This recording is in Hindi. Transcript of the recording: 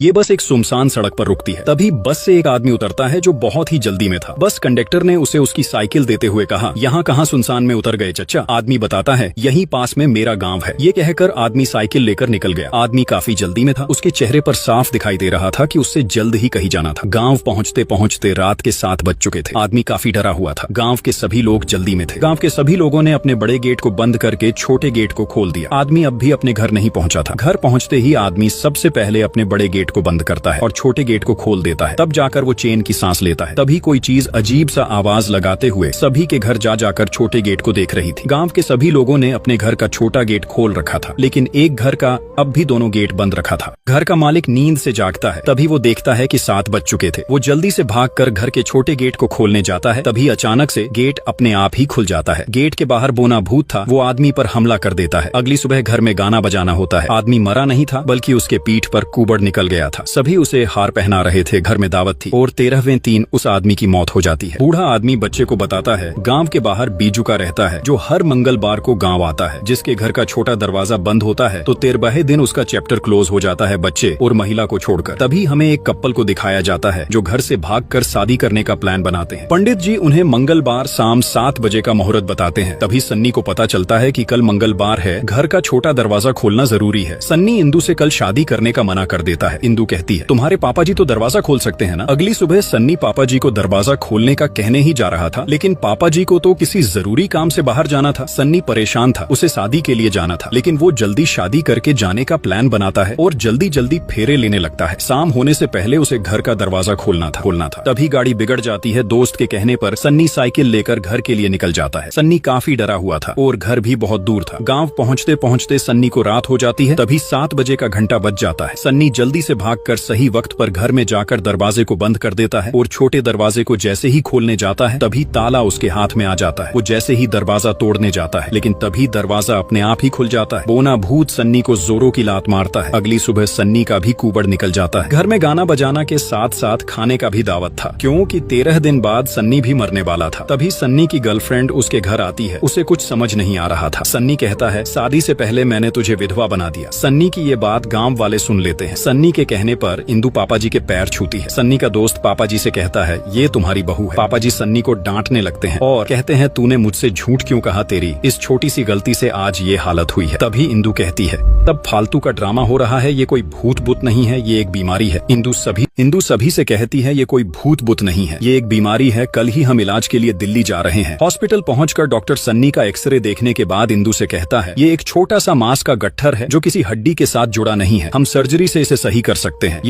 ये बस एक सुनसान सड़क पर रुकती है। तभी बस से एक आदमी उतरता है जो बहुत ही जल्दी में था। बस कंडक्टर ने उसे उसकी साइकिल देते हुए कहा, यहाँ कहाँ सुनसान में उतर गए चच्चा? आदमी बताता है, यहीं पास में मेरा गांव है। ये कहकर आदमी साइकिल लेकर निकल गया। आदमी काफी जल्दी में था। उसके चेहरे पर साफ दिखाई दे रहा था कि उससे जल्द ही कहीं जाना था। गाँव पहुँचते पहुँचते रात के 7 बज चुके थे। आदमी काफी डरा हुआ था। गाँव के सभी लोग जल्दी में थे। गाँव के सभी लोगों ने अपने बड़े गेट को बंद करके छोटे गेट को खोल दिया। आदमी अब भी अपने घर नहीं पहुंचा था। घर पहुंचते ही आदमी सबसे पहले अपने बड़े गेट को बंद करता है और छोटे गेट को खोल देता है। तब जाकर वो चैन की सांस लेता है। तभी कोई चीज अजीब सा आवाज लगाते हुए सभी के घर जा जाकर छोटे गेट को देख रही थी। गांव के सभी लोगों ने अपने घर का छोटा गेट खोल रखा था, लेकिन एक घर का अब भी दोनों गेट बंद रखा था। घर का मालिक नींद से जागता है। तभी वो देखता है कि 7 बज चुके थे। वो जल्दी से भागकर घर के छोटे गेट को खोलने जाता है। तभी अचानक से गेट अपने आप ही खुल जाता है। गेट के बाहर बोना भूत था। वो आदमी पर हमला कर देता है। अगली सुबह घर में गाना बजाना होता है। आदमी मरा नहीं था, बल्कि उसके पीठ पर कुबड़ निकल गया था। सभी उसे हार पहना रहे थे। घर में दावत थी और 13वें दिन उस आदमी की मौत हो जाती है। बूढ़ा आदमी बच्चे को बताता है, गांव के बाहर बीजू का रहता है जो हर मंगलवार को गांव आता है। जिसके घर का छोटा दरवाजा बंद होता है तो 13वें दिन उसका चैप्टर क्लोज हो जाता है, बच्चे और महिला को छोड़कर। तभी हमें एक कपल को दिखाया जाता है जो घर से भागकर शादी करने का प्लान बनाते हैं। पंडित जी उन्हें मंगलवार शाम 7 बजे का मुहूर्त बताते हैं। तभी सन्नी को पता चलता है कि कल मंगलवार है, घर का छोटा दरवाजा खोलना जरूरी है। सन्नी इंदु से कल शादी करने का मना कर देता है। इंदु कहती है, तुम्हारे पापा जी तो दरवाजा खोल सकते हैं ना। अगली सुबह सन्नी पापा जी को दरवाजा खोलने का कहने ही जा रहा था, लेकिन पापा जी को तो किसी जरूरी काम से बाहर जाना था। सन्नी परेशान था, उसे शादी के लिए जाना था, लेकिन वो जल्दी शादी करके जाने का प्लान बनाता है और जल्दी जल्दी फेरे लेने लगता है। शाम होने से पहले उसे घर का दरवाजा खोलना था। तभी गाड़ी बिगड़ जाती है। दोस्त के कहने पर सन्नी साइकिल लेकर घर के लिए निकल जाता है। सन्नी काफी डरा हुआ था और घर भी बहुत दूर था। गाँव पहुँचते पहुँचते सन्नी को रात हो जाती है। तभी 7 बजे का घंटा बज जाता है। सन्नी जल्दी से भागकर सही वक्त पर घर में जाकर दरवाजे को बंद कर देता है और छोटे दरवाजे को जैसे ही खोलने जाता है तभी ताला उसके हाथ में आ जाता है। वो जैसे ही दरवाजा तोड़ने जाता है, लेकिन तभी दरवाजा अपने आप ही खुल जाता है। बोना भूत सन्नी को जोरों की लात मारता है। अगली सुबह सन्नी का भी कुबड़ निकल जाता है। घर में गाना बजाना के साथ साथ खाने का भी दावत था, क्योंकि 13 दिन बाद सन्नी भी मरने वाला था। तभी सन्नी की गर्लफ्रेंड उसके घर आती है। उसे कुछ समझ नहीं आ रहा था। सन्नी कहता है, शादी से पहले मैंने तुझे विधवा बना दिया। सन्नी की ये बात गाँव वाले सुन लेते हैं। सन्नी के कहने पर इंदु पापा जी के पैर छूती है। सन्नी का दोस्त पापा जी से कहता है, ये तुम्हारी बहू है। पापा जी सन्नी को डांटने लगते हैं और कहते हैं, तूने मुझसे झूठ क्यों कहा? तेरी इस छोटी सी गलती से आज ये हालत हुई है। तभी इंदु कहती है, तब फालतू का ड्रामा हो रहा है, ये कोई भूत बुत नहीं है, ये एक बीमारी है। इंदु सभी से कहती है, ये कोई भूत बुत नहीं है, ये एक बीमारी है। कल ही हम इलाज के लिए दिल्ली जा रहे हैं। हॉस्पिटल पहुंचकर डॉक्टर सन्नी का एक्सरे देखने के बाद इंदु से कहता है, ये एक छोटा सा मांस का गट्ठर है जो किसी हड्डी के साथ जुड़ा नहीं है। हम सर्जरी से इसे सही कर सकते हैं।